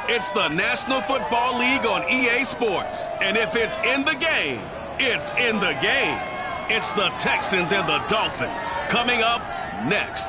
It's the National Football League on EA Sports. And if it's in the game, it's in the game. It's the Texans and the Dolphins. Coming up next.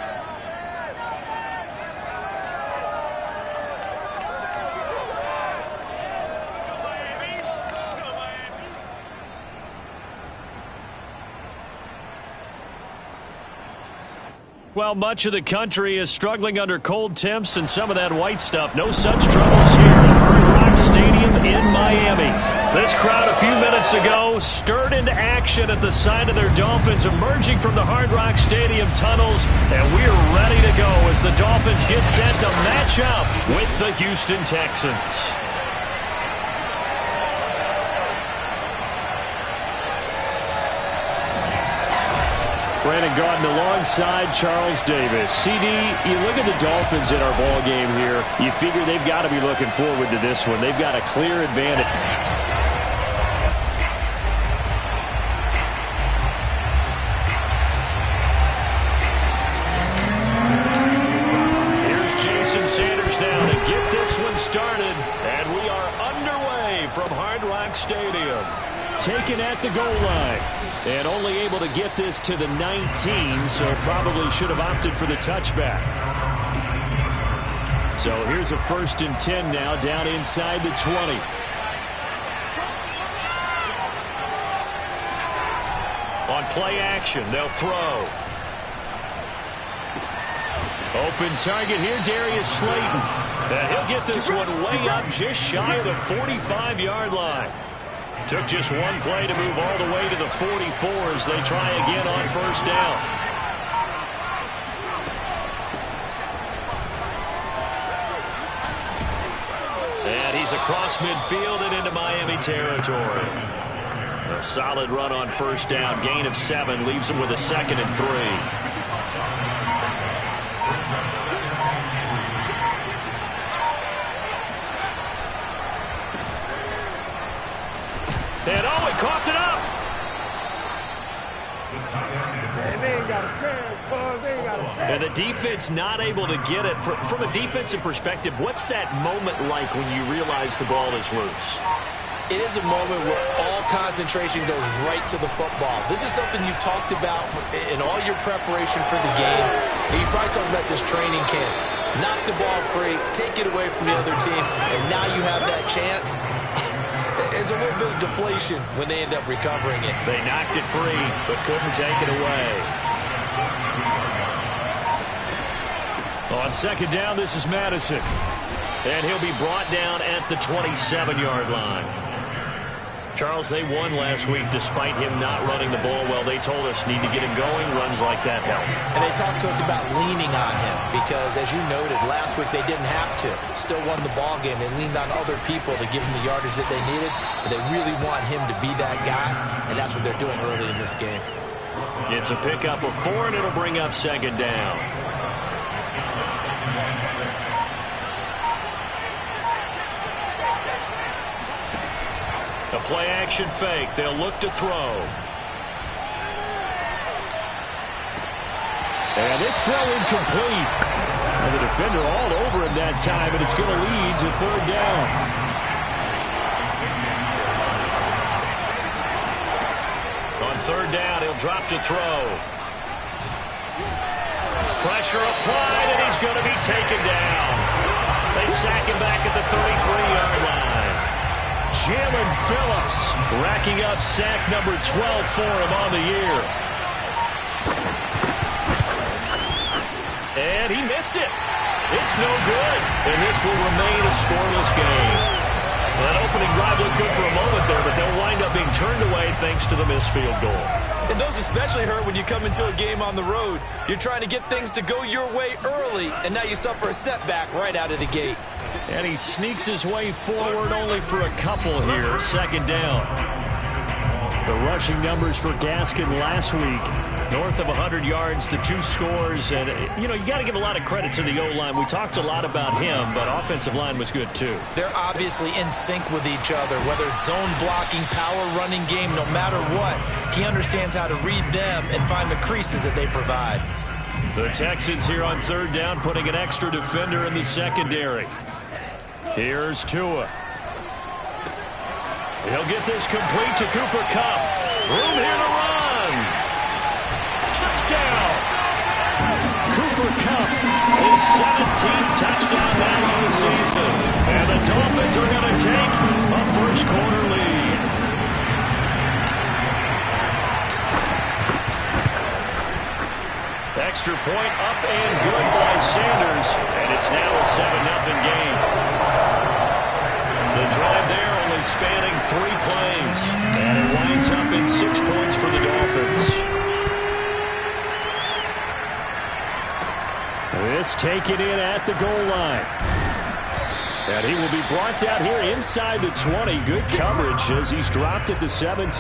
Well, much of the country is struggling under cold temps and some of that white stuff. No such troubles here at Hard Rock Stadium in Miami. This crowd a few minutes ago stirred into action at the sight of their Dolphins emerging from the Hard Rock Stadium tunnels, and we're ready to go as the Dolphins get set to match up with the Houston Texans. Brandon Gaudin alongside Charles Davis. CD, you look at the Dolphins in our ball game here. You figure they've got to be looking forward to this one. They've got a clear advantage. Here's Jason Sanders now to get this one started. And we are underway from Hard Rock Stadium. Taken at the goal line. And only able to get this to the 19, so probably should have opted for the touchback. So here's a 1st and 10 now, down inside the 20. On play action, they'll throw. Open target here, Darius Slayton. And he'll get this one way up just shy of the 45-yard line. Took just one play to move all the way to the 44 as they try again on 1st down. And he's across midfield and into Miami territory. A solid run on 1st down. Gain of 7 leaves him with a 2nd and 3. And he coughed it up. They ain't got a chance, boys. They ain't got a chance. And the defense not able to get it. From a defensive perspective, what's that moment like when you realize the ball is loose? It is a moment where all concentration goes right to the football. This is something you've talked about in all your preparation for the game. And you probably talked about this training camp. Knock the ball free, take it away from the other team, and now you have that chance. There's a little bit of deflation when they end up recovering it. They knocked it free, but couldn't take it away. On 2nd down, this is Madison. And he'll be brought down at the 27-yard line. Charles, they won last week despite him not running the ball well. They told us need to get him going. Runs like that help. And they talked to us about leaning on him because, as you noted, last week they didn't have to. Still won the ball game. They leaned on other people to give him the yardage that they needed. But they really want him to be that guy, and that's what they're doing early in this game. It's a pickup of 4, and it'll bring up 2nd down. A play-action fake. They'll look to throw. And this throw incomplete. And the defender all over him that time, and it's going to lead to 3rd down. On 3rd down, he'll drop to throw. Pressure applied, and he's going to be taken down. They sack him back at the 33-yard line. Jalen Phillips racking up sack number 12 for him on the year. And he missed it. It's no good. And this will remain a scoreless game. That opening drive looked good for a moment there, but they'll wind up being turned away thanks to the missed field goal. And those especially hurt when you come into a game on the road. You're trying to get things to go your way early, and now you suffer a setback right out of the gate. And he sneaks his way forward only for a couple here. 2nd down. The rushing numbers for Gaskin last week. North of 100 yards, the 2 scores. And, you got to give a lot of credit to the O-line. We talked a lot about him, but offensive line was good, too. They're obviously in sync with each other, whether it's zone blocking, power running game, no matter what. He understands how to read them and find the creases that they provide. The Texans here on 3rd down, putting an extra defender in the secondary. Here's Tua. He'll get this complete to Cooper Kupp. Room here to run. Touchdown. Cooper Kupp, his 17th touchdown now on the season. And the Dolphins are going to take a first-quarter lead. Extra point up and good by Sanders. And it's now a 7-0 game. The drive there only spanning 3 plays. And it winds up in 6 points for the Dolphins. This taken in at the goal line. And he will be brought down here inside the 20. Good coverage as he's dropped at the 17.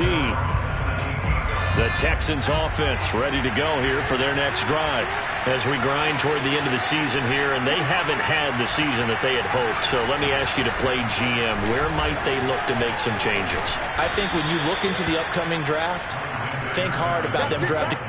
The Texans offense ready to go here for their next drive as we grind toward the end of the season here, and they haven't had the season that they had hoped. So let me ask you to play GM. Where might they look to make some changes? I think when you look into the upcoming draft, think hard about them drafting.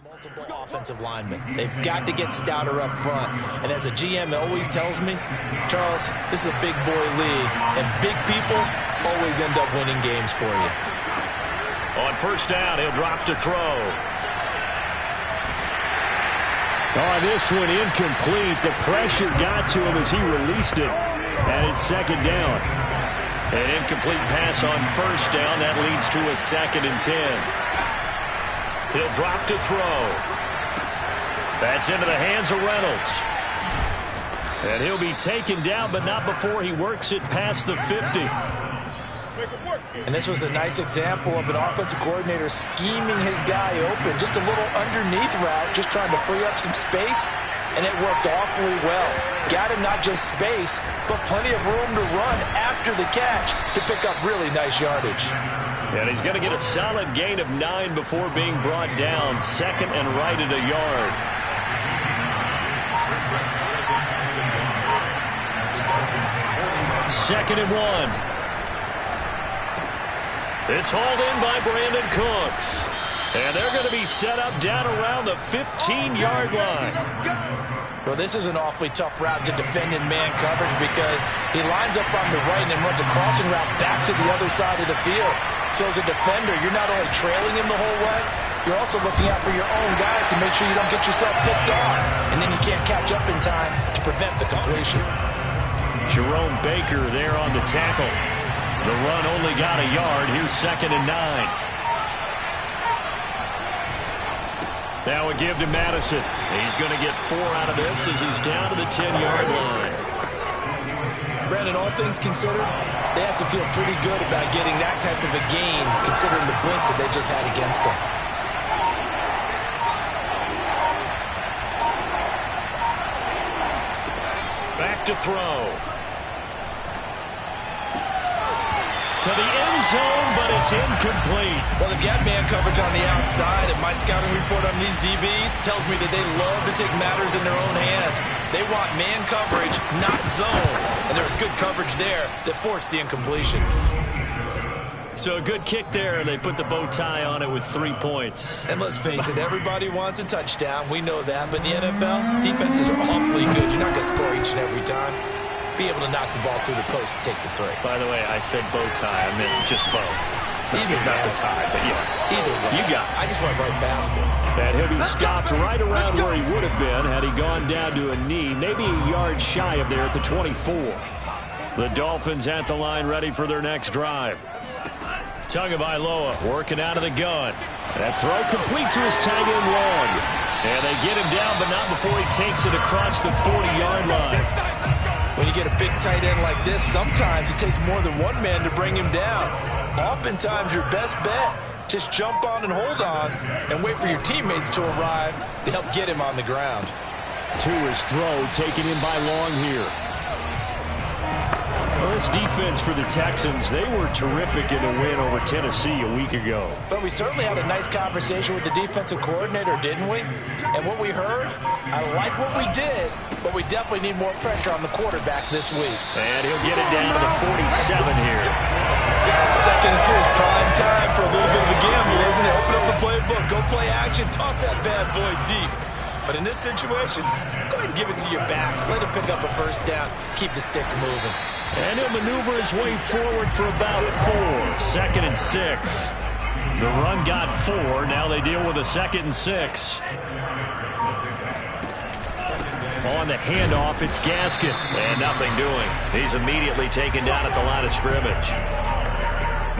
Multiple offensive linemen. They've got to get stouter up front. And as a GM always tells me, Charles, this is a big boy league, and big people always end up winning games for you. On first down, he'll drop to throw. Oh, this one incomplete. The pressure got to him as he released it. And it's second down. An incomplete pass on first down. That leads to a 2nd and 10. He'll drop to throw. That's into the hands of Reynolds. And he'll be taken down, but not before he works it past the 50. And this was a nice example of an offensive coordinator scheming his guy open. Just a little underneath route, just trying to free up some space. And it worked awfully well. Got him not just space, but plenty of room to run after the catch to pick up really nice yardage. And he's going to get a solid gain of 9 before being brought down. 2nd and right at a yard. Second and 1. It's hauled in by Brandon Cooks. And they're going to be set up down around the 15-yard line. Well, this is an awfully tough route to defend in man coverage because he lines up on the right and then runs a crossing route back to the other side of the field. So as a defender, you're not only trailing him the whole way, you're also looking out for your own guys to make sure you don't get yourself picked off. And then you can't catch up in time to prevent the completion. Jerome Baker there on the tackle. The run only got a yard. Here's 2nd and 9. Now a give to Madison. He's going to get 4 out of this as he's down to the 10-yard line. Brandon, all things considered, they have to feel pretty good about getting that type of a gain considering the blitz that they just had against them. Back to throw. To the end zone, but it's incomplete. Well, they've got man coverage on the outside, and my scouting report on these DBs tells me that they love to take matters in their own hands. They want man coverage, not zone. And there was good coverage there that forced the incompletion. So a good kick there, and they put the bow tie on it with 3 points. And let's face it, everybody wants a touchdown. We know that. But in the NFL, defenses are awfully good. You're not going to score each and every time. Be able to knock the ball through the post and take the 3. By the way, I said bow tie. I meant just bow. Either not the tie, but yeah. Either way. You got it. I just went right past it. And he'll be stopped right around where he would have been had he gone down to a knee, maybe a yard shy of there at the 24. The Dolphins at the line ready for their next drive. Tagovailoa working out of the gun. That throw complete to his tight end Long. And they get him down, but not before he takes it across the 40-yard line. When you get a big tight end like this, sometimes it takes more than one man to bring him down. Oftentimes, your best bet, just jump on and hold on and wait for your teammates to arrive to help get him on the ground. To his throw, taken in by Long here. Well, this defense for the Texans, they were terrific in the win over Tennessee a week ago. But we certainly had a nice conversation with the defensive coordinator, didn't we? And what we heard, I like what we did, but we definitely need more pressure on the quarterback this week. And he'll get it down to the 47 here. Second and 2 is prime time for a little bit of a gamble, isn't it? Open up the playbook, go play action, toss that bad boy deep. But in this situation, go ahead and give it to your back. Let him pick up a first down. Keep the sticks moving. And he'll maneuver his way forward for about 4. 2nd and 6. The run got 4. Now they deal with a 2nd and 6. On the handoff, it's Gaskin. And nothing doing. He's immediately taken down at the line of scrimmage.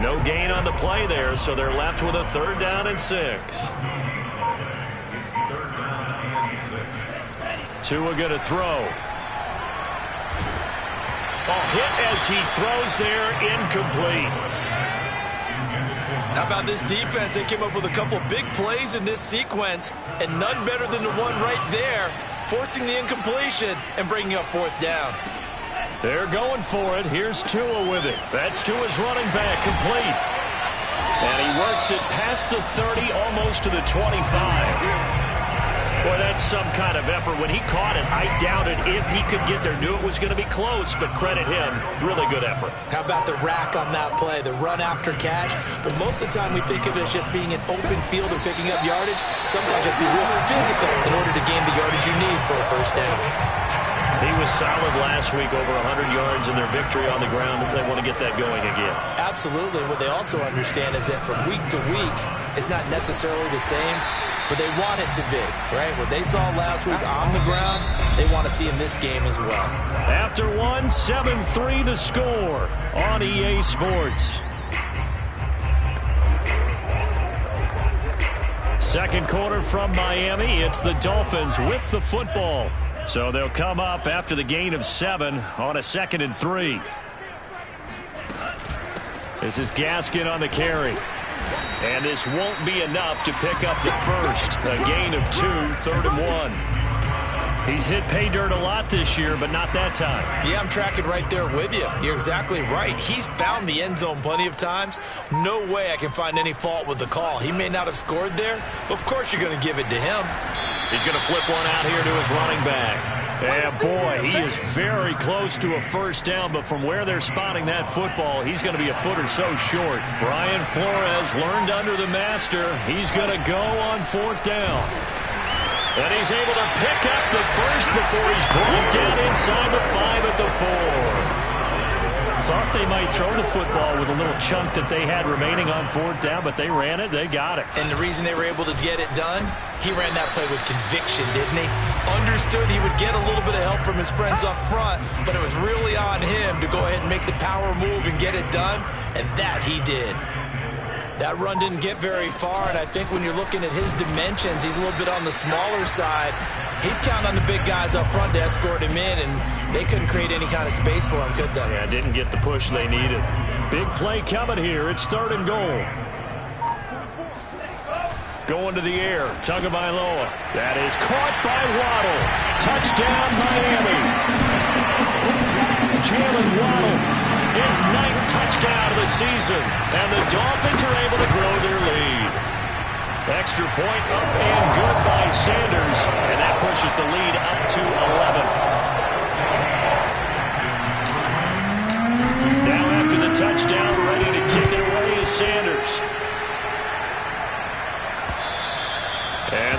No gain on the play there, so they're left with a 3rd down and 6. Tua going to throw. Hit as he throws there, incomplete. How about this defense? They came up with a couple of big plays in this sequence, and none better than the one right there, forcing the incompletion and bringing up 4th down. They're going for it. Here's Tua with it. That's Tua's running back, complete. And he works it past the 30, almost to the 25. Boy, that's some kind of effort. When he caught it, I doubted if he could get there. Knew it was going to be close, but credit him. Really good effort. How about the rack on that play, the run after catch? But most of the time we think of it as just being an open field or picking up yardage. Sometimes you have to be real physical in order to gain the yardage you need for a first down. He was solid last week, over 100 yards in their victory on the ground. They want to get that going again. Absolutely. What they also understand is that from week to week, it's not necessarily the same, but they want it to be, right? What they saw last week on the ground, they want to see in this game as well. After 1, 7-3 the score on EA Sports. Second quarter from Miami. It's the Dolphins with the football. So they'll come up after the gain of 7 on a 2nd and 3. This is Gaskin on the carry. And this won't be enough to pick up the first. A gain of 2, 3rd and 1. He's hit pay dirt a lot this year, but not that time. Yeah, I'm tracking right there with you. You're exactly right. He's found the end zone plenty of times. No way I can find any fault with the call. He may not have scored there, but of course you're going to give it to him. He's going to flip one out here to his running back. And boy, he is very close to a first down, but from where they're spotting that football, he's going to be a foot or so short. Brian Flores learned under the master. He's going to go on 4th down. And he's able to pick up the first before he's brought down inside the 5 at the 4. Thought they might throw the football with a little chunk that they had remaining on 4th down, but they ran it, they got it. And the reason they were able to get it done, he ran that play with conviction, didn't he? Understood he would get a little bit of help from his friends up front, but it was really on him to go ahead and make the power move and get it done, and that he did. That run didn't get very far, and I think when you're looking at his dimensions, he's a little bit on the smaller side. He's counting on the big guys up front to escort him in, and they couldn't create any kind of space for him, could they? Yeah, didn't get the push they needed. Big play coming here. It's 3rd and goal. Going to the air. Tagovailoa. That is caught by Waddle. Touchdown, Miami. Jalen Waddle. His 9th touchdown of the season, and the Dolphins are able to grow their lead. Extra point up and good by Sanders, and that pushes the lead up to 11. Now after the touchdown, ready to kick it away is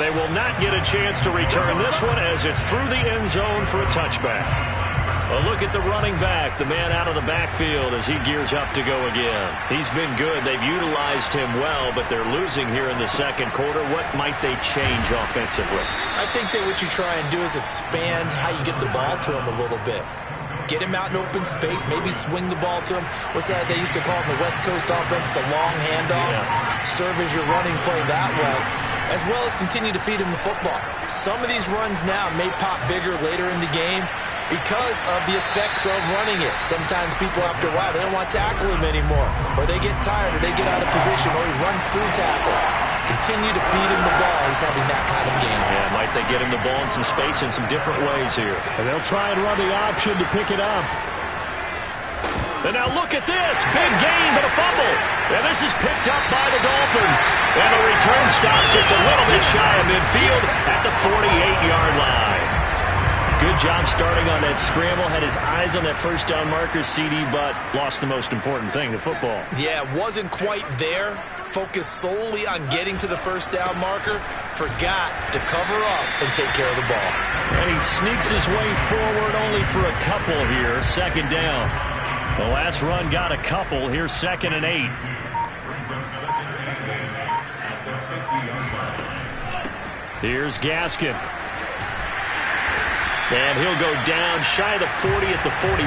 they will not get a chance to return this one as it's through the end zone for a touchback. A look at the running back, the man out of the backfield as he gears up to go again. He's been good. They've utilized him well, but they're losing here in the second quarter. What might they change offensively? I think that what you try and do is expand how you get the ball to him a little bit. Get him out in open space, maybe swing the ball to him. What's that they used to call in the West Coast offense, the long handoff? Yeah. Serve as your running play that way, as well as continue to feed him the football. Some of these runs now may pop bigger later in the game because of the effects of running it. Sometimes people, after a while, they don't want to tackle him anymore, or they get tired, or they get out of position, or he runs through tackles. Continue to feed him the ball. He's having that kind of game. Yeah, might they get him the ball in some space in some different ways here. And they'll try and run the option to pick it up. And now look at this. Big gain, but a fumble. And this is picked up by the Dolphins. And the return stops just a little bit shy of midfield at the 48-yard line. Good job starting on that scramble. Had his eyes on that first down marker, CD, but lost the most important thing, the football. Yeah, wasn't quite there. Focused solely on getting to the first down marker. Forgot to cover up and take care of the ball. And he sneaks his way forward only for a couple here. Second down. The last run got a couple. Here's 2nd and 8. Here's Gaskin. And he'll go down shy of the 40 at the 41.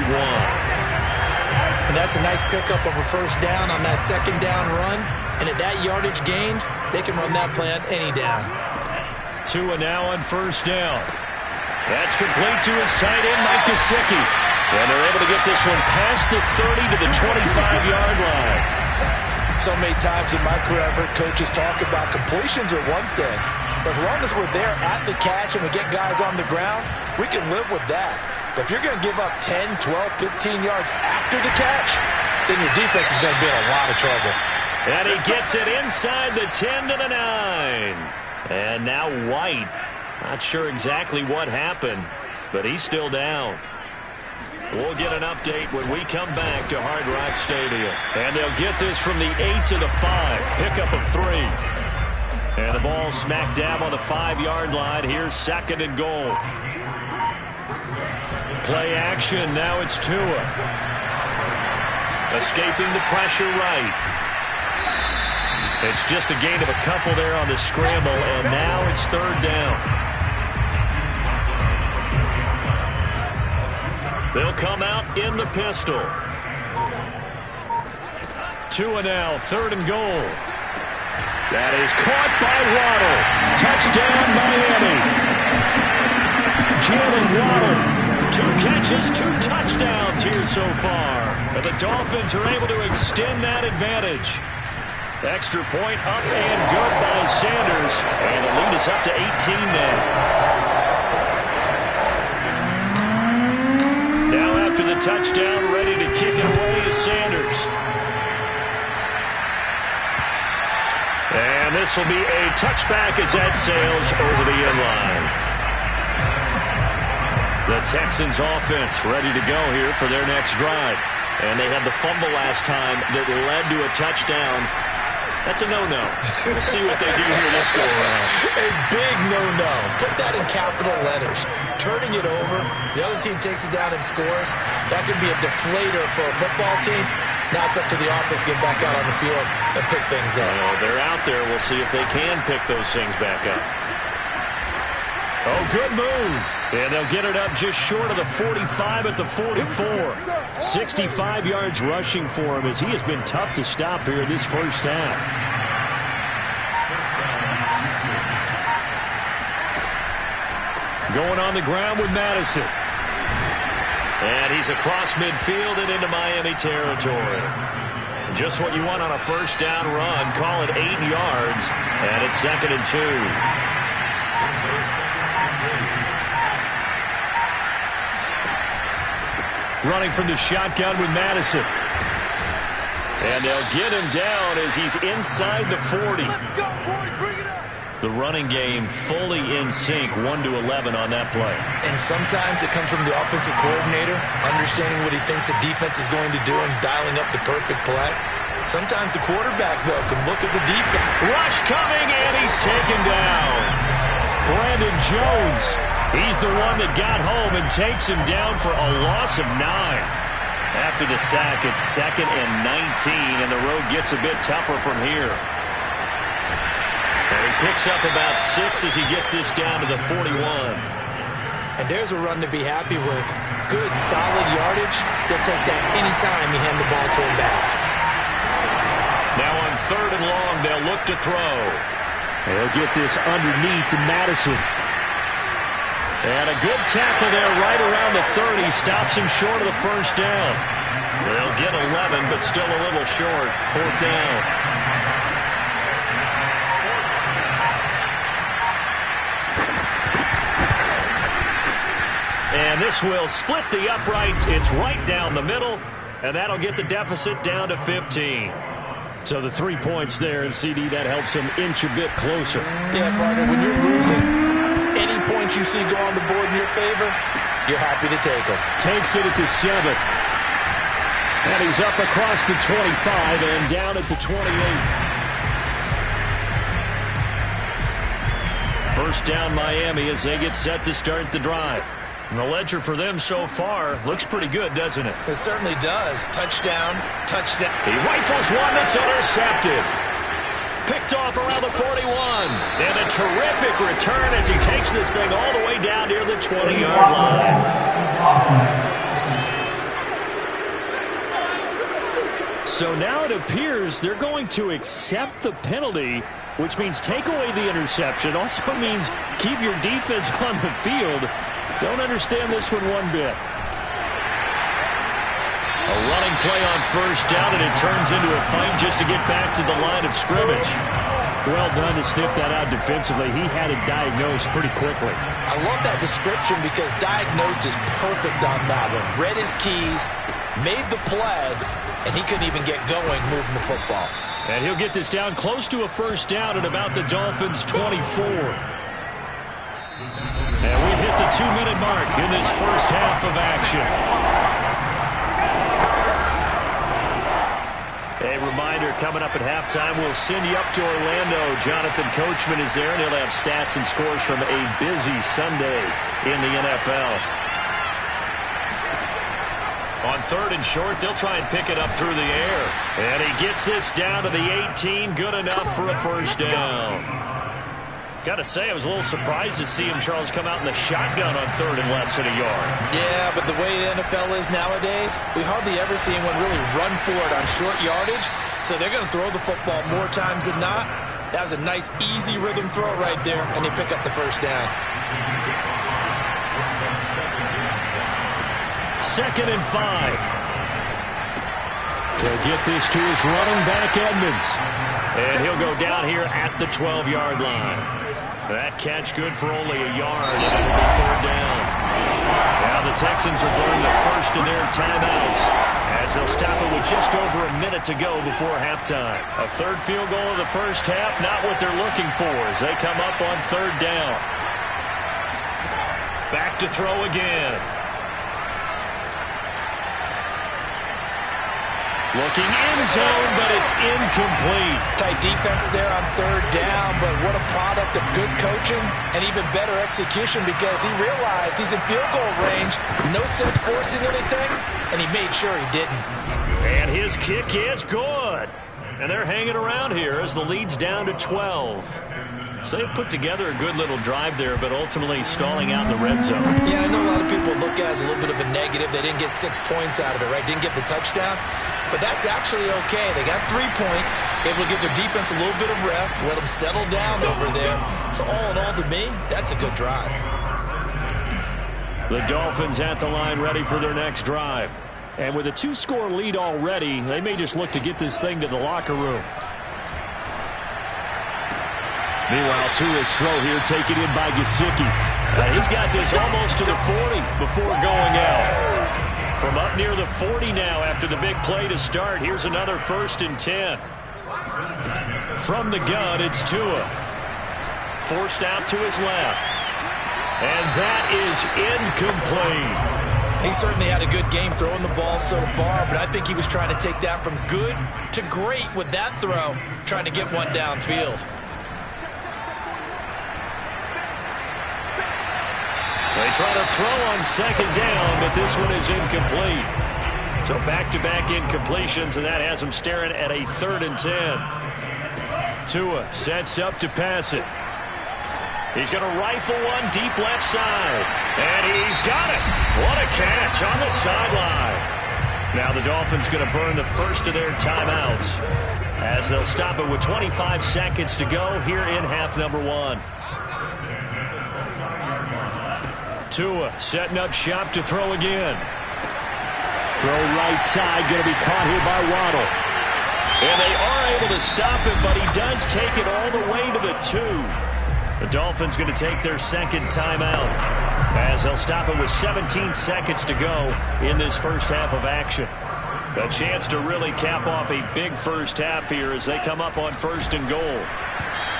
And that's a nice pickup of a first down on that second down run. And at that yardage gained, they can run that play on any down. Tua now on first down. That's complete to his tight end, Mike Gesicki. And they're able to get this one past the 30 to the 25-yard line. So many times in my career, I've heard coaches talk about completions are one thing. But as long as we're there at the catch and we get guys on the ground, we can live with that. But if you're going to give up 10, 12, 15 yards after the catch, then your defense is going to be in a lot of trouble. And he gets it inside the 10 to the 9. And now White. Not sure exactly what happened, but he's still down. We'll get an update when we come back to Hard Rock Stadium. And they'll get this from the 8 to the 5. Pickup of 3. And the ball smack dab on the 5-yard line. Here's 2nd and goal. Play action. Now it's Tua. Escaping the pressure right. It's just a gain of a couple there on the scramble. And now it's 3rd down. They'll come out in the pistol. Tua now, 3rd and goal. That is caught by Waddle. Touchdown, Miami. Jalen Waddle. 2 catches, 2 touchdowns here so far. And the Dolphins are able to extend that advantage. Extra point up and good by Sanders. And the lead is up to 18 now. Now after the touchdown, ready to kick it away is Sanders. And this will be a touchback as that sails over the end line. The Texans offense ready to go here for their next drive. And they had the fumble last time that led to a touchdown. That's a no-no. We'll see what they do here this go around. A big no-no. Put that in capital letters. Turning it over, the other team takes it down and scores. That could be a deflator for a football team. Now it's up to the offense to get back out on the field and pick things up. Well, they're out there. We'll see if they can pick those things back up. Oh, good move. And they'll get it up just short of the 45 at the 44. 65 yards rushing for him as he has been tough to stop here in this first half. Going on the ground with Madison. And he's across midfield and into Miami territory. Just what you want on a first down run. Call it 8 yards. And it's 2nd and 2. Running from the shotgun with Madison. And they'll get him down as he's inside the 40. The running game fully in sync, 1-11 on that play. And sometimes it comes from the offensive coordinator, understanding what he thinks the defense is going to do and dialing up the perfect play. Sometimes the quarterback, though, can look at the defense. Rush coming, and he's taken down. Brandon Jones. He's the one that got home and takes him down for a loss of 9. After the sack, it's 2nd and 19, and the road gets a bit tougher from here. And he picks up about 6 as he gets this down to the 41. And there's a run to be happy with. Good, solid yardage. They'll take that anytime you hand the ball to him back. Now on 3rd and long, they'll look to throw. They'll get this underneath to Madison. And a good tackle there right around the 30. Stops him short of the first down. They'll get 11, but still a little short. 4th down. And this will split the uprights. It's right down the middle, and that'll get the deficit down to 15. So the 3 points there, and CD, that helps him inch a bit closer. Yeah, partner, when you're losing, any points you see go on the board in your favor, you're happy to take them. Takes it at the 7. And he's up across the 25 and down at the 28. First down Miami as they get set to start the drive. And the ledger for them so far looks pretty good, doesn't it? It certainly does. Touchdown, touchdown. He rifles one that's intercepted. Picked off around the 41. And a terrific return as he takes this thing all the way down near the 20-yard line. So now it appears they're going to accept the penalty, which means take away the interception. Also means keep your defense on the field. Don't understand this one bit. A running play on first down, and it turns into a fight just to get back to the line of scrimmage. Well done to sniff that out defensively. He had it diagnosed pretty quickly. I love that description because diagnosed is perfect on that one. Read his keys, made the play, and he couldn't even get going moving the football. And he'll get this down close to a first down at about the Dolphins' 24. And we've hit the 2-minute mark in this first half of action. A reminder, coming up at halftime, we'll send you up to Orlando. Jonathan Coachman is there, and he'll have stats and scores from a busy Sunday in the NFL. On 3rd and short, they'll try and pick it up through the air. And he gets this down to the 18, good enough for a first down. Got to say, I was a little surprised to see him, Charles, come out in the shotgun on 3rd and less than a yard. Yeah, but the way the NFL is nowadays, we hardly ever see anyone really run for it on short yardage. So they're going to throw the football more times than not. That was a nice, easy rhythm throw right there, and they pick up the first down. 2nd and 5. They'll get this to his running back, Edmonds. And he'll go down here at the 12-yard line. That catch good for only a yard, and it'll be 3rd down. Now the Texans are burned the first of their timeouts as they'll stop it with just over a minute to go before halftime. A 3rd field goal of the first half, not what they're looking for as they come up on 3rd down. Back to throw again. Looking in zone, but it's incomplete. Tight defense there on 3rd down, but what a product of good coaching and even better execution because he realized he's in field goal range. No sense forcing anything, and he made sure he didn't. And his kick is good. And they're hanging around here as the lead's down to 12. So they put together a good little drive there, but ultimately stalling out in the red zone. Yeah, I know a lot of people look at it as a little bit of a negative. They didn't get 6 points out of it, right? Didn't get the touchdown. But that's actually okay. They got 3 points. Able to give their defense a little bit of rest, let them settle down over there. So all in all, to me, that's a good drive. The Dolphins at the line ready for their next drive. And with a 2-score lead already, they may just look to get this thing to the locker room. Meanwhile, Tua's throw here taken in by Gesicki. He's got this almost to the 40 before going out. From up near the 40 now after the big play to start. Here's another 1st and 10. From the gun, it's Tua. Forced out to his left. And that is incomplete. He certainly had a good game throwing the ball so far, but I think he was trying to take that from good to great with that throw, trying to get one downfield. They try to throw on second down, but this one is incomplete. So back-to-back incompletions, and that has them staring at a 3rd and 10. Tua sets up to pass it. He's going to rifle one deep left side. And he's got it. What a catch on the sideline. Now the Dolphins going to burn the first of their timeouts as they'll stop it with 25 seconds to go here in half number 1. Tua setting up shop to throw again. Throw right side, going to be caught here by Waddle. And they are able to stop him, but he does take it all the way to the 2. The Dolphins going to take their second timeout as they'll stop it with 17 seconds to go in this first half of action. A chance to really cap off a big first half here as they come up on 1st and goal.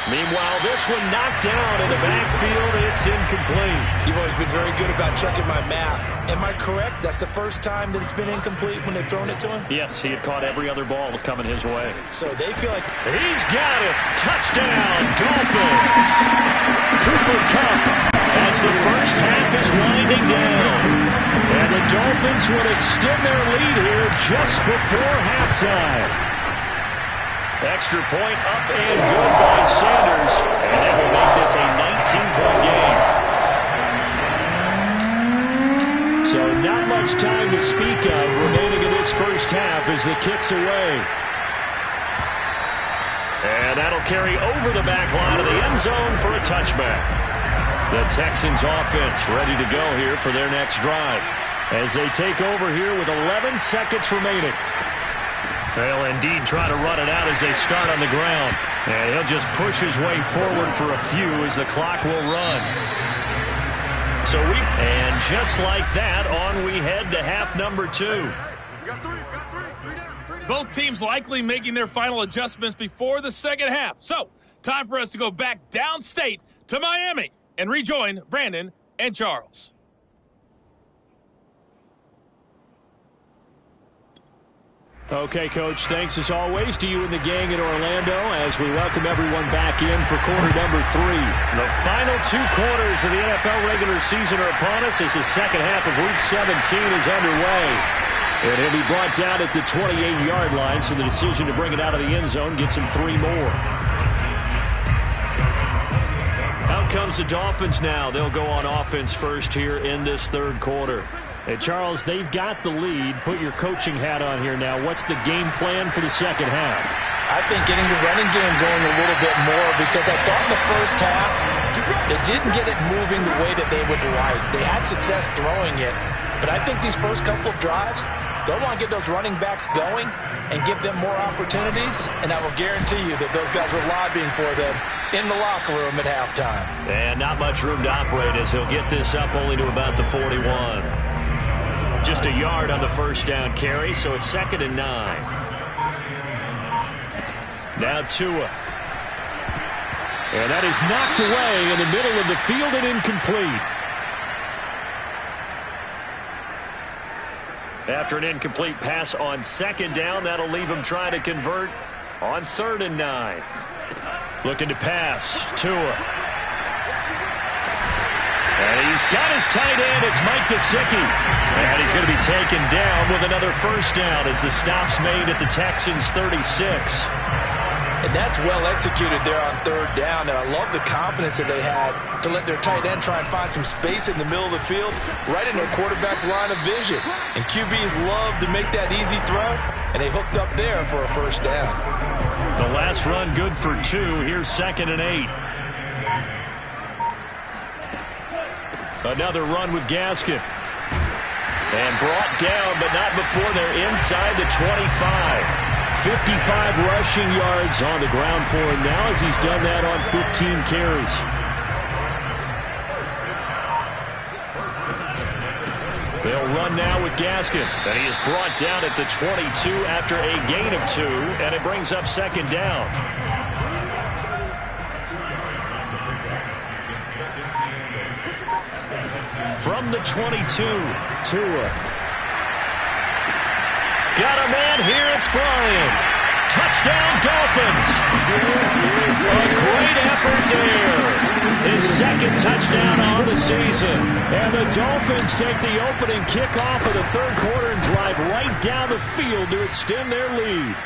Meanwhile, this one knocked down in the backfield. It's incomplete. You've always been very good about checking my math. Am I correct? That's the first time that it's been incomplete when they've thrown it to him? Yes, he had caught every other ball coming his way. So they feel like... He's got it. Touchdown, Dolphins. Cooper Kupp as the first half is winding down. And the Dolphins would extend their lead here just before halftime. Extra point up and good by Sanders. And that will make this a 19-point game. So not much time to speak of remaining in this first half as the kick's away. And that'll carry over the back line of the end zone for a touchback. The Texans offense ready to go here for their next drive as they take over here with 11 seconds remaining. They'll indeed try to run it out as they start on the ground. And he'll just push his way forward for a few as the clock will run. And just like that, on we head to half number 2. Both teams likely making their final adjustments before the second half. So, time for us to go back downstate to Miami and rejoin Brandon and Charles. Okay, Coach, thanks as always to you and the gang in Orlando as we welcome everyone back in for quarter number 3. The final 2 quarters of the NFL regular season are upon us as the second half of Week 17 is underway. And he'll be brought down at the 28-yard line, so the decision to bring it out of the end zone gets him 3 more. Out comes the Dolphins now. They'll go on offense first here in this third quarter. Hey, Charles, they've got the lead. Put your coaching hat on here now. What's the game plan for the second half? I think getting the running game going a little bit more because I thought in the first half they didn't get it moving the way that they would like. They had success throwing it, but I think these first couple of drives, they'll want to get those running backs going and give them more opportunities, and I will guarantee you that those guys are lobbying for them in the locker room at halftime. And not much room to operate as he'll get this up only to about the 41. Just a yard on the first down carry, so it's 2nd and 9. Now Tua. And that is knocked away in the middle of the field and incomplete. After an incomplete pass on 2nd down, that'll leave him trying to convert on 3rd and 9. Looking to pass. Tua. And he's got his tight end. It's Mike Gesicki. And he's going to be taken down with another first down as the stop's made at the Texans' 36. And that's well executed there on 3rd down. And I love the confidence that they had to let their tight end try and find some space in the middle of the field, right in their quarterback's line of vision. And QBs love to make that easy throw, and they hooked up there for a first down. The last run good for 2. Here's 2nd and 8. Another run with Gaskin. And brought down, but not before they're inside the 25. 55 rushing yards on the ground for him now as he's done that on 15 carries. They'll run now with Gaskin. And he is brought down at the 22 after a gain of 2, and it brings up 2nd down. From the 22, Tua. Got a man here, it's Bryant. Touchdown, Dolphins. A great effort there. his second touchdown on the season. And the Dolphins take the opening kickoff of the third quarter and drive right down the field to extend their lead.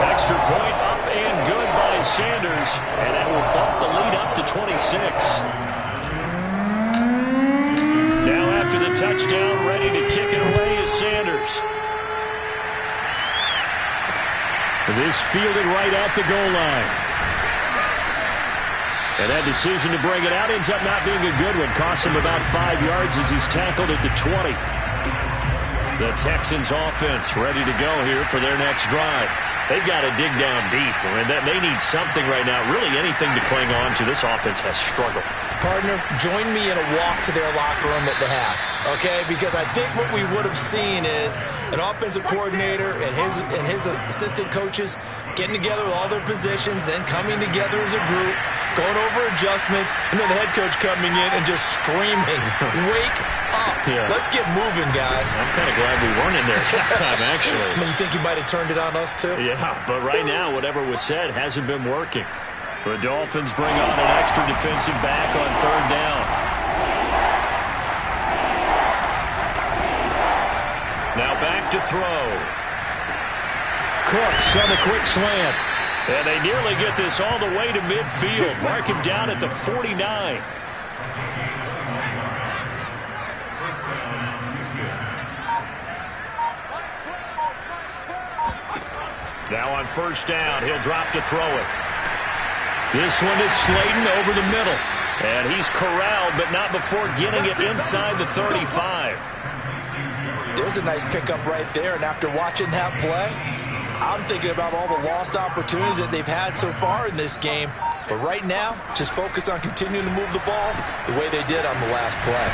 Extra point up and good by Sanders, and that will bump the lead up to 26. Now after the touchdown, ready to kick it away is Sanders. This fielded right at the goal line. And that decision to bring it out ends up not being a good one. Costs him about 5 yards as he's tackled at the 20. The Texans offense ready to go here for their next drive. They've got to dig down deep, and they need something right now, really anything to cling on to. This offense has struggled. Partner, join me in a walk to their locker room at the half, okay? Because I think what we would have seen is an offensive coordinator and his assistant coaches getting together with all their positions, then coming together as a group, going over adjustments, and then the head coach coming in and just screaming, "Wake up. Yeah. Let's get moving, guys." I'm kind of glad we weren't in there at halftime, actually. I mean, you think you might have turned it on us, too? Yeah, but right now, whatever was said hasn't been working. The Dolphins bring on an extra defensive back on third down. Now back to throw. Cooks on the quick slant. And they nearly get this all the way to midfield. Mark him down at the 49. Now on first down, he'll drop to throw it. This one is Slayton over the middle. And he's corralled, but not before getting it inside the 35. There's a nice pickup right there, and after watching that play, I'm thinking about all the lost opportunities that they've had so far in this game. But right now, just focus on continuing to move the ball the way they did on the last play.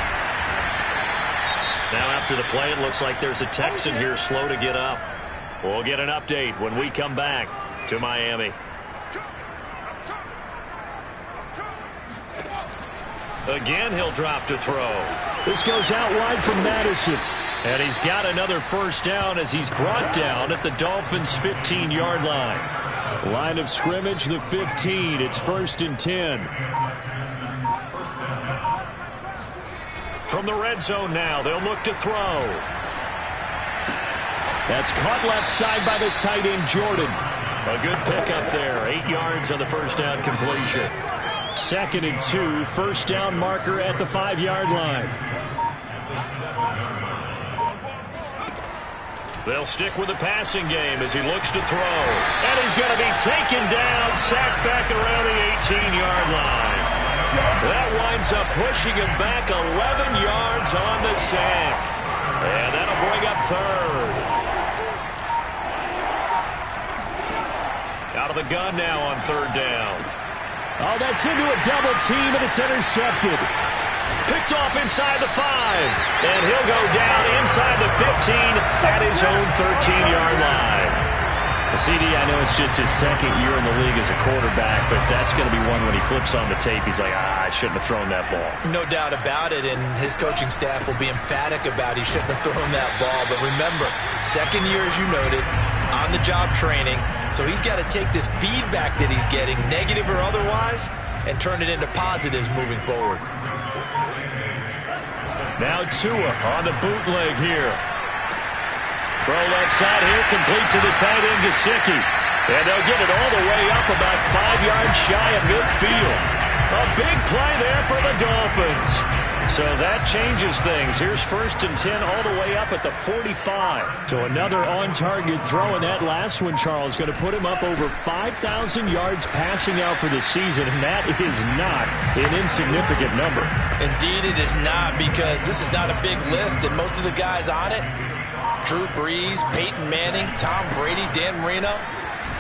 Now after the play, it looks like there's a Texan here slow to get up. We'll get an update when we come back to Miami. Again, he'll drop to throw. This goes out wide from Madison. And he's got another first down as he's brought down at the Dolphins' 15-yard line. Line of scrimmage, the 15. It's 1st and 10. From the red zone now, they'll look to throw. That's caught left side by the tight end, Jordan. A good pickup there. 8 yards on the first down completion. 2nd and 2. First down marker at the 5-yard line. They'll stick with the passing game as he looks to throw. And he's going to be taken down, sacked back around the 18-yard line. That winds up pushing him back 11 yards on the sack. And that'll bring up third. Out of the gun now on third down. Oh, that's into a double team, and it's intercepted. Picked off inside the 5. And he'll go down inside the 15 at his own 13-yard line. CD, I know it's just his second year in the league as a quarterback, but that's going to be one when he flips on the tape. He's like, I shouldn't have thrown that ball. No doubt about it, and his coaching staff will be emphatic about he shouldn't have thrown that ball. But remember, second year, as you noted, on-the-job training, so he's got to take this feedback that he's getting, negative or otherwise, and turn it into positives moving forward. Now Tua on the bootleg here. Throw left side here, complete to the tight end, Gesicki. And they'll get it all the way up about 5 yards shy of midfield. A big play there for the Dolphins. So that changes things. Here's 1st and 10 all the way up at the 45. So another on-target throw, and that last one, Charles, going to put him up over 5,000 yards passing out for the season, and that is not an insignificant number. Indeed it is not, because this is not a big list, and most of the guys on it, Drew Brees, Peyton Manning, Tom Brady, Dan Marino,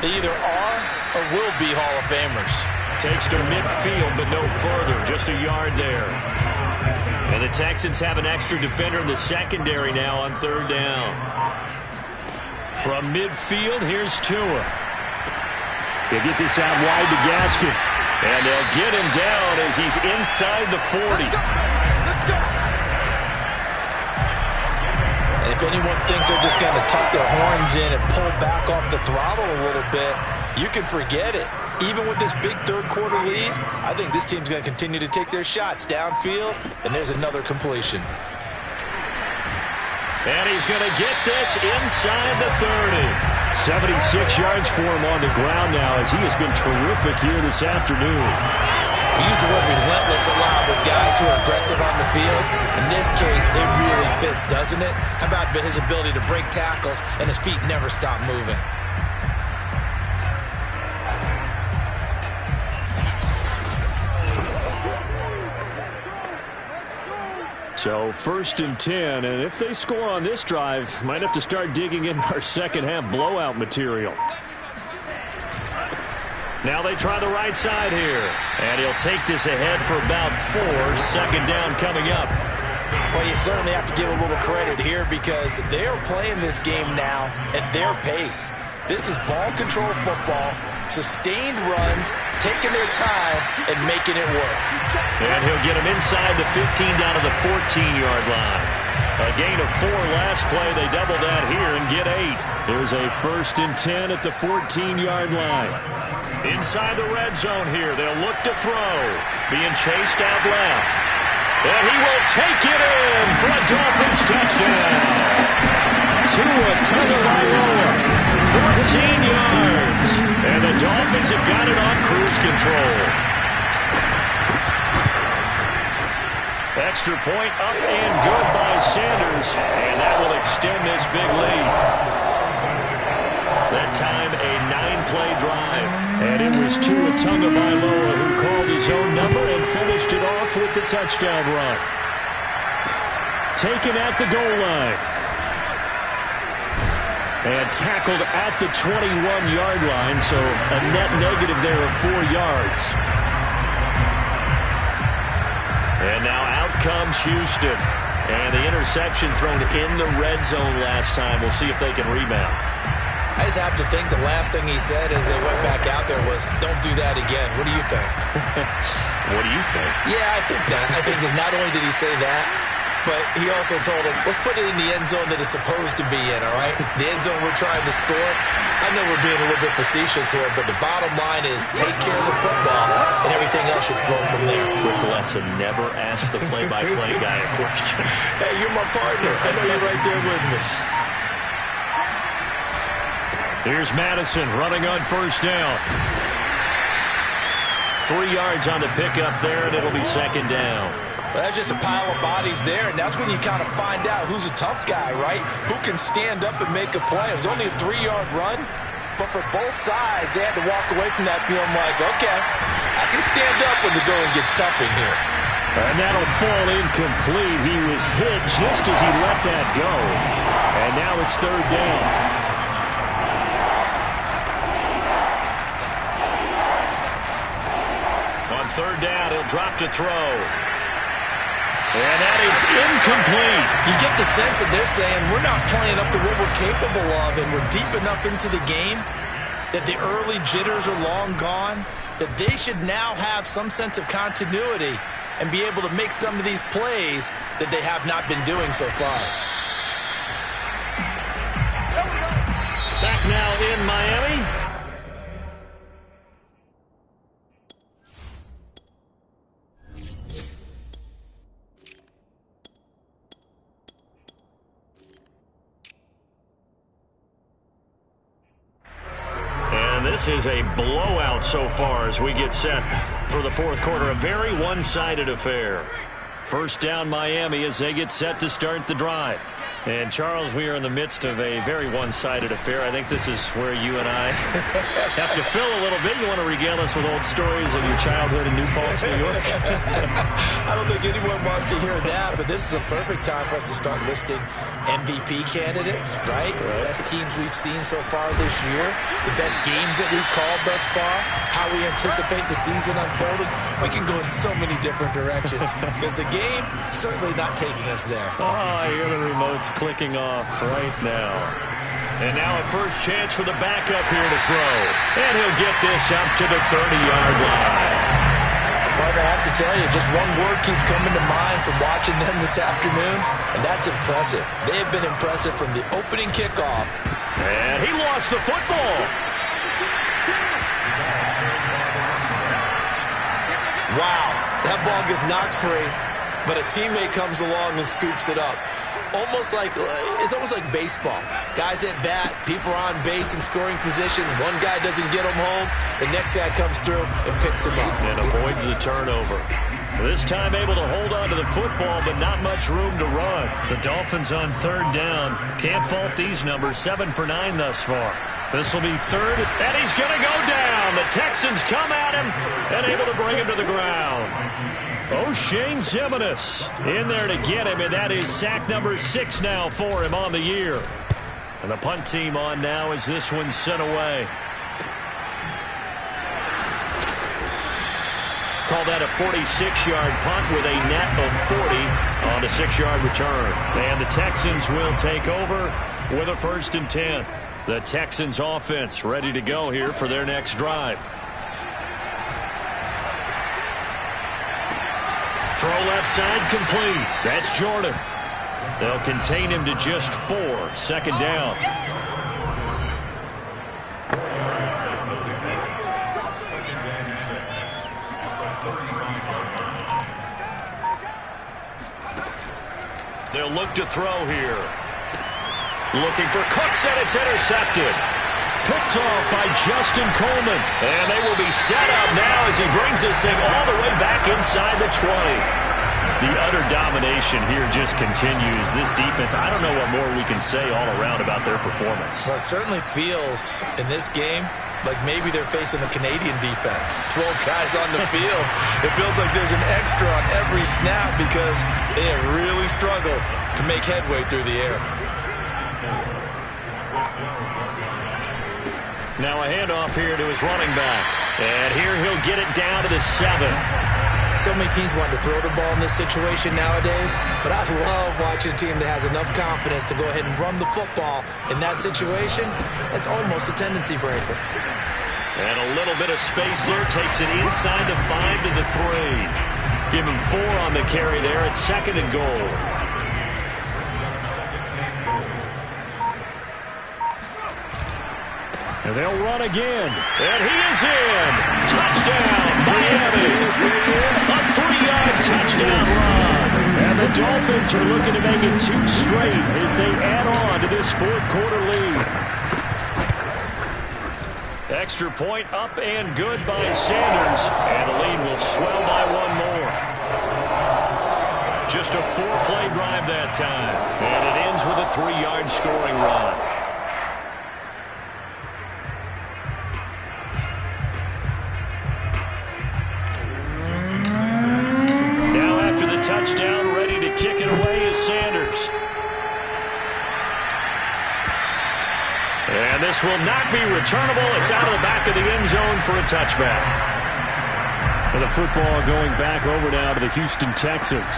they either are or will be Hall of Famers. Takes to midfield, but no further, just a yard there. And the Texans have an extra defender in the secondary now on third down. From midfield, here's Tua. They'll get this out wide to Gaskin. And they'll get him down as he's inside the 40. And if anyone thinks they're just going to tuck their horns in and pull back off the throttle a little bit, You can forget it. Even with this big third-quarter lead, I think this team's going to continue to take their shots downfield, and there's another completion. And he's going to get this inside the 30. 76 yards for him on the ground now, as he has been terrific here this afternoon. We use the word relentless a lot with guys who are aggressive on the field. In this case, it really fits, doesn't it? How about his ability to break tackles and his feet never stop moving? So 1st and 10, and if they score on this drive, might have to start digging in our second-half blowout material. Now they try the right side here, and he'll take this ahead for about 4. 2nd down coming up. Well, you certainly have to give a little credit here because they are playing this game now at their pace. This is ball control football, sustained runs, taking their time, and making it work. And he'll get him inside the 15 down to the 14-yard line. A gain of 4 last play. They double that here and get 8. There's a 1st and 10 at the 14-yard line. Inside the red zone here. They'll look to throw. Being chased out left. And he will take it in for a Dolphins touchdown. Tua Tagovailoa. 14 yards. And the Dolphins have got it on cruise control. Extra point up and good by Sanders. And that will extend this big lead. That time a 9-play drive. And it was Tua Tagovailoa who called his own number and finished it off with the touchdown run. Taken at the goal line. And tackled at the 21-yard line, so a net negative there of 4 yards. And now out comes Houston. And the interception thrown in the red zone last time. We'll see if they can rebound. I just have to think the last thing he said as they went back out there was, don't do that again. What do you think? What do you think? Yeah, I think that. I think that not only did he say that, but he also told him, let's put it in the end zone that it's supposed to be in, all right? The end zone we're trying to score. I know we're being a little bit facetious here, but the bottom line is take care of the football, and everything else should flow from there. Quick lesson, never ask the play-by-play guy a question. Hey, you're my partner. I know you're right there with me. Here's Madison running on 1st down. 3 yards on the pickup there, and it'll be 2nd down. Well, that's just a pile of bodies there, and that's when you kind of find out who's a tough guy, right? Who can stand up and make a play. It was only a 3-yard run, but for both sides, they had to walk away from that feeling like, okay, I can stand up when the going gets tough in here. And that'll fall incomplete. He was hit just as he let that go. And now it's 3rd down. On 3rd down, he'll drop to throw. And that is incomplete. You get the sense that they're saying we're not playing up to what we're capable of, and we're deep enough into the game that the early jitters are long gone, that they should now have some sense of continuity and be able to make some of these plays that they have not been doing so far. Back now in Miami. This is a blowout so far as we get set for the 4th quarter. A very one-sided affair. 1st down Miami as they get set to start the drive. And, Charles, we are in the midst of a very one-sided affair. I think this is where you and I have to fill a little bit. You want to regale us with old stories of your childhood in New Paltz, New York? I don't think anyone wants to hear that, but this is a perfect time for us to start listing MVP candidates, right? The best teams we've seen so far this year, the best games that we've called thus far, how we anticipate the season unfolding. We can go in so many different directions because the game certainly not taking us there. Oh, I hear the remotes clicking off right now. And now a first chance for the backup here to throw. And he'll get this up to the 30-yard line. Partner, I have to tell you, just one word keeps coming to mind from watching them this afternoon, and that's impressive. They have been impressive from the opening kickoff. And he lost the football. Wow, that ball gets knocked free, but a teammate comes along and scoops it up. It's almost like baseball. Guys at bat, people are on base in scoring position. One guy doesn't get him home. The next guy comes through and picks him up. And avoids the turnover. This time able to hold on to the football, but not much room to run. The Dolphins on third down. Can't fault these numbers. 7 for 9 thus far. This will be third, and he's going to go down. The Texans come at him and able to bring him to the ground. O'Shane Ximines in there to get him, and that is sack number 6 now for him on the year. And the punt team on now as this one's sent away. Call that a 46-yard punt with a net of 40 on a 6-yard return. And the Texans will take over with a 1st and 10. The Texans offense ready to go here for their next drive. Throw left side complete. That's Jordan. They'll contain him to just 4. 2nd down. They'll look to throw here. Looking for Cooks, and it's intercepted. Picked off by Justin Coleman. And they will be set up now as he brings this thing all the way back inside the 20. The utter domination here just continues. This defense, I don't know what more we can say all around about their performance. Well, it certainly feels in this game like maybe they're facing a Canadian defense. 12 guys on the field. It feels like there's an extra on every snap because they have really struggled to make headway through the air. Now a handoff here to his running back. And here he'll get it down to the 7. So many teams want to throw the ball in this situation nowadays, but I love watching a team that has enough confidence to go ahead and run the football. In that situation, that's almost a tendency breaker. And a little bit of space there. Takes it inside the 5 to the 3. Give him 4 on the carry there at 2nd and goal. And they'll run again. And he is in. Touchdown, Miami. A 3-yard touchdown run. And the Dolphins are looking to make it 2 straight as they add on to this 4th quarter lead. Extra point up and good by Sanders. And the lead will swell by 1 more. Just a 4-play drive that time. And it ends with a 3-yard scoring run. Touchdown, ready to kick it away is Sanders. And this will not be returnable. It's out of the back of the end zone for a touchback. And the football going back over now to the Houston Texans.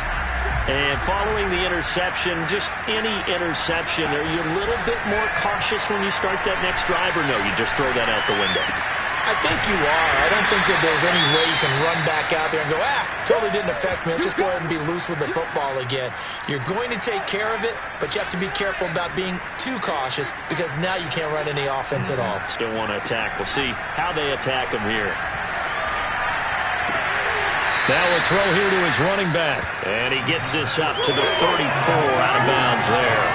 And following the interception, just any interception, are you a little bit more cautious when you start that next drive, or no, you just throw that out the window? I think you are. I don't think that there's any way you can run back out there and go, totally didn't affect me. Let's just go ahead and be loose with the football again. You're going to take care of it, but you have to be careful about being too cautious because now you can't run any offense at all. Still want to attack. We'll see how they attack him here. Now a throw here to his running back. And he gets this up to the 34 out of bounds there.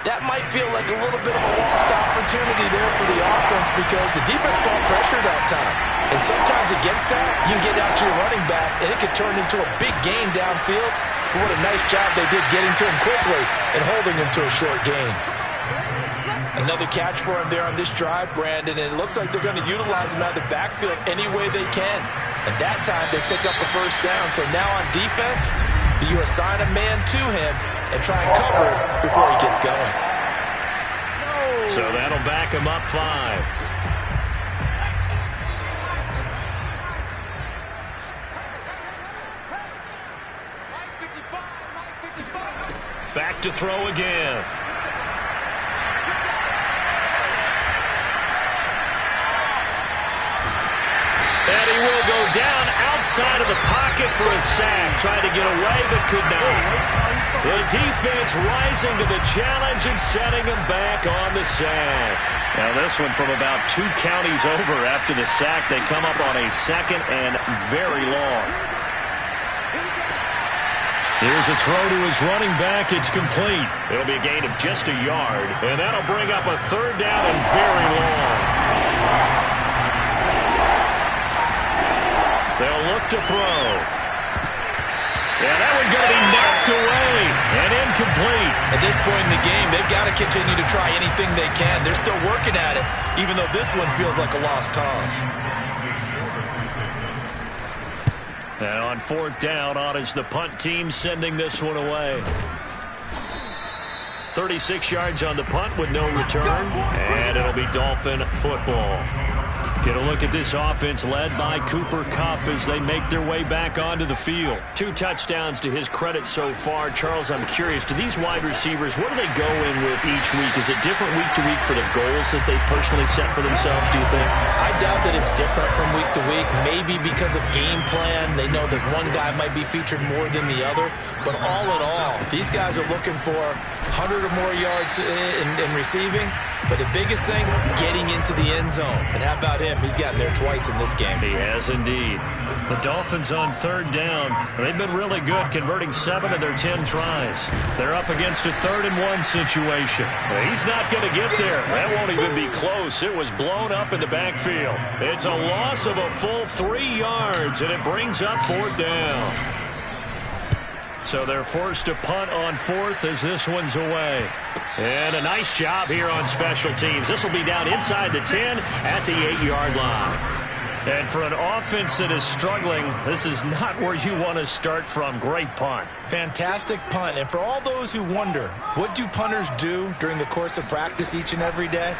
That might feel like a little bit of a lost opportunity there for the offense because the defense brought pressure that time. And sometimes against that, you can get out to your running back, and it could turn into a big gain downfield. But what a nice job they did getting to him quickly and holding him to a short gain. Another catch for him there on this drive, Brandon, and it looks like they're going to utilize him out of the backfield any way they can. And that time, they pick up a 1st down. So now on defense, do you assign a man to him and try and cover it before he gets going? So that'll back him up 5. Back to throw again. And he will go down outside of the pocket for a sack. Tried to get away, but could not. The defense rising to the challenge and setting him back on the sack. Now this one from about 2 counties over after the sack. They come up on a 2nd and very long. Here's a throw to his running back. It's complete. It'll be a gain of just a yard. And that'll bring up a 3rd down and very long. They'll look to throw. Yeah, that one's going to be knocked away and incomplete. At this point in the game, they've got to continue to try anything they can. They're still working at it, even though this one feels like a lost cause. And on 4th down, on is the punt team sending this one away. 36 yards on the punt with no return, and it'll be Dolphin football. Get a look at this offense led by Cooper Kupp as they make their way back onto the field. 2 touchdowns to his credit so far. Charles, I'm curious, do these wide receivers, what do they go in with each week? Is it different week to week for the goals that they personally set for themselves, do you think? I doubt that it's different from week to week. Maybe because of game plan, they know that one guy might be featured more than the other. But all in all, these guys are looking for 100 or more yards in receiving. But the biggest thing, getting into the end zone. And how about him? He's gotten there twice in this game. He has indeed. The Dolphins on 3rd down. They've been really good, converting 7 of their 10 tries. They're up against a 3rd and 1 situation. He's not going to get there. That won't even be close. It was blown up in the backfield. It's a loss of a full 3 yards, and it brings up 4th down. So they're forced to punt on 4th as this one's away. And a nice job here on special teams. This will be down inside the 10 at the 8-yard line. And for an offense that is struggling, this is not where you want to start from. Great punt. Fantastic punt. And for all those who wonder, what do punters do during the course of practice each and every day?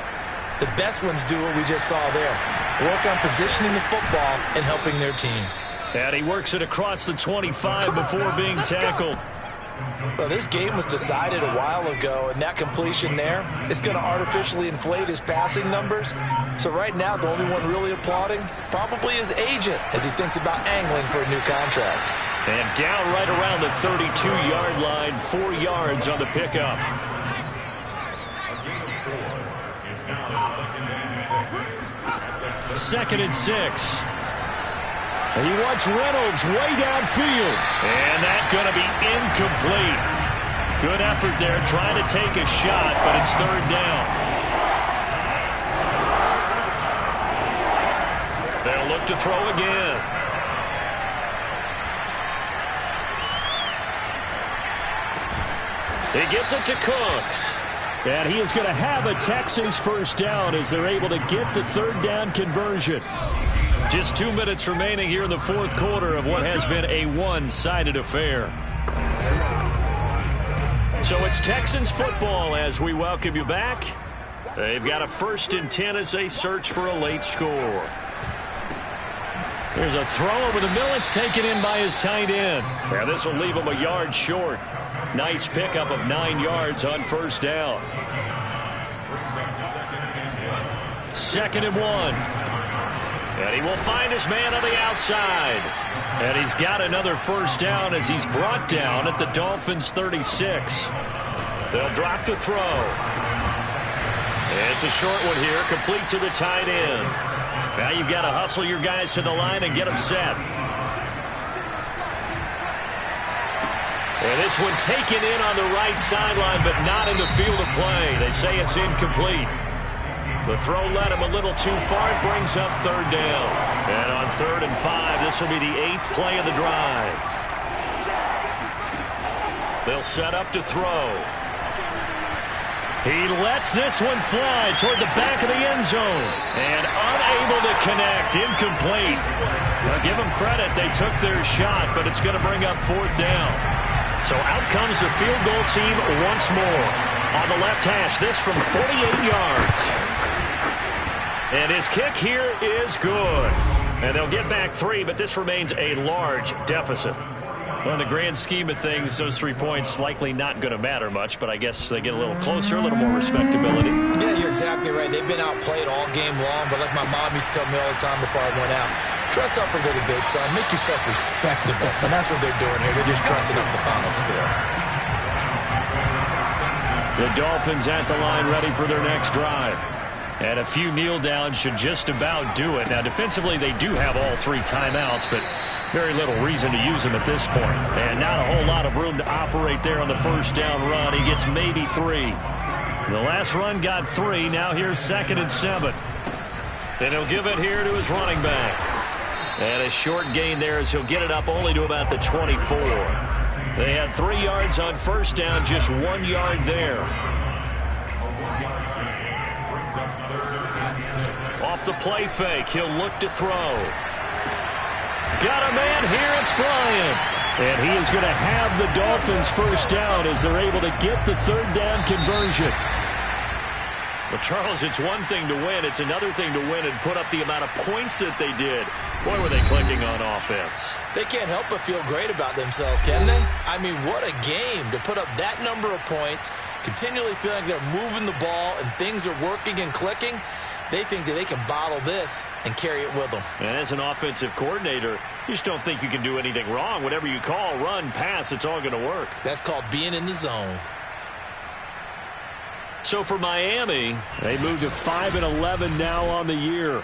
The best ones do what we just saw there. Work on positioning the football and helping their team. And he works it across the 25 before being tackled. Well, this game was decided a while ago, and that completion there is going to artificially inflate his passing numbers. So right now, the only one really applauding probably his agent as he thinks about angling for a new contract. And down right around the 32-yard line, 4 yards on the pickup. Second and 6. And he wants Reynolds way downfield. And that's going to be incomplete. Good effort there trying to take a shot, but it's 3rd down. They'll look to throw again. He gets it to Cooks. And he is going to have a Texans 1st down as they're able to get the 3rd down conversion. Just 2 minutes remaining here in the 4th quarter of what has been a one-sided affair. So it's Texans football as we welcome you back. They've got a 1st and 10 as they search for a late score. There's a throw over the middle. It's taken in by his tight end. Now this will leave him a yard short. Nice pickup of 9 yards on 1st down. 2nd and 1. And he will find his man on the outside. And he's got another 1st down as he's brought down at the Dolphins' 36. They'll drop the throw. It's a short one here, complete to the tight end. Now you've got to hustle your guys to the line and get them set. And this one taken in on the right sideline, but not in the field of play. They say it's incomplete. The throw led him a little too far. It brings up 3rd down. And on 3rd and 5, this will be the 8th play of the drive. They'll set up to throw. He lets this one fly toward the back of the end zone. And unable to connect. Incomplete. Now give them credit. They took their shot, but it's going to bring up 4th down. So out comes the field goal team once more. On the left hash, this from 48 yards. And his kick here is good. And they'll get back 3, but this remains a large deficit. Well, in the grand scheme of things, those 3 points likely not going to matter much, but I guess they get a little closer, a little more respectability. Yeah, you're exactly right. They've been outplayed all game long, but like my mom used to tell me all the time before I went out, dress up a little bit, son. Make yourself respectable. And that's what they're doing here. They're just dressing up the final score. The Dolphins at the line ready for their next drive. And a few kneel downs should just about do it. Now, defensively, they do have all 3 timeouts, but very little reason to use them at this point. And not a whole lot of room to operate there on the first down run. He gets maybe 3. The last run got 3. Now here's 2nd and 7. Then he'll give it here to his running back. And a short gain there as he'll get it up only to about the 24. They had 3 yards on first down, just 1 yard there. Off the play fake, he'll look to throw. Got a man here, it's Bryant. And he is going to have the Dolphins first down as they're able to get the 3rd down conversion. Well, Charles, it's one thing to win. It's another thing to win and put up the amount of points that they did. Boy, were they clicking on offense. They can't help but feel great about themselves, can they? I mean, what a game to put up that number of points, continually feeling like they're moving the ball and things are working and clicking. They think that they can bottle this and carry it with them. And as an offensive coordinator, you just don't think you can do anything wrong. Whatever you call, run, pass, it's all going to work. That's called being in the zone. So for Miami, they move to 5-11 now on the year.